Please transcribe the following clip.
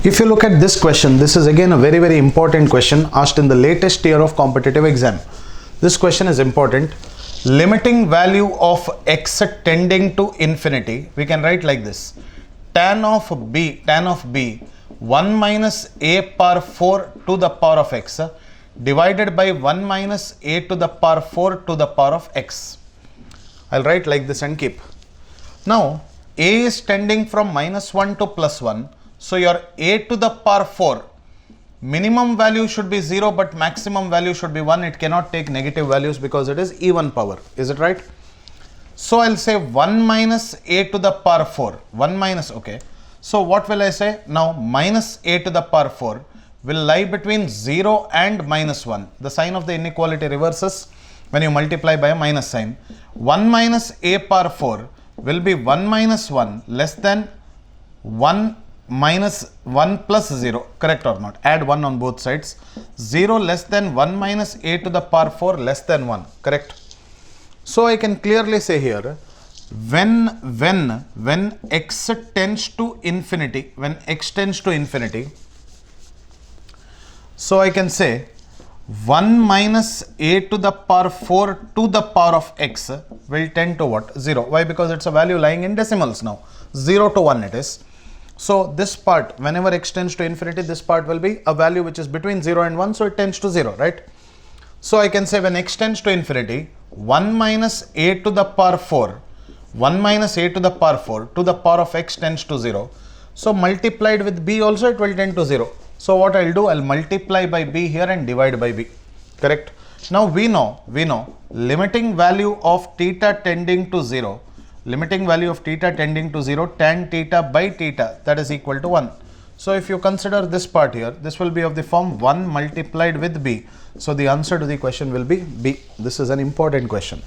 If you look at this question, this is again a very important question asked in the latest year of competitive exam. This question is important. Limiting value of x tending to infinity, we can write like this: tan of b 1 minus a power 4 to the power of x divided by 1 minus a to the power 4 to the power of x. I'll write like this and keep. Now a is tending from -1 to +1, so your a to the power 4 minimum value should be 0 but maximum value should be 1. It cannot take negative values because it is even power. Is it right? So I'll say 1 minus a to the power 4. 1 minus, okay. So what will I say? Now minus a to the power 4 will lie between 0 and -1. The sign of the inequality reverses when you multiply by a minus sign. 1 minus a power 4 will be 1 minus 1 less than 1 minus 1 plus 0, correct or not? Add 1 on both sides. 0 less than 1 minus a to the power 4 less than 1, correct? So I can clearly say here, when x tends to infinity, so I can say 1 minus a to the power 4 to the power of x will tend to what? 0. Why? Because it's a value lying in decimals now. 0 to 1 it is. So this part, whenever x tends to infinity, this part will be a value which is between 0 and 1, so it tends to 0, right? So I can say when x tends to infinity, 1 minus a to the power 4, 1 minus a to the power 4 to the power of x tends to 0. So multiplied with b also it will tend to 0. So what I'll do, I'll multiply by b here and divide by b, correct? Now we know limiting value of theta tending to 0, tan theta by theta, that is equal to 1. So if you consider this part here, this will be of the form 1 multiplied with b. So the answer to the question will be b. This is an important question.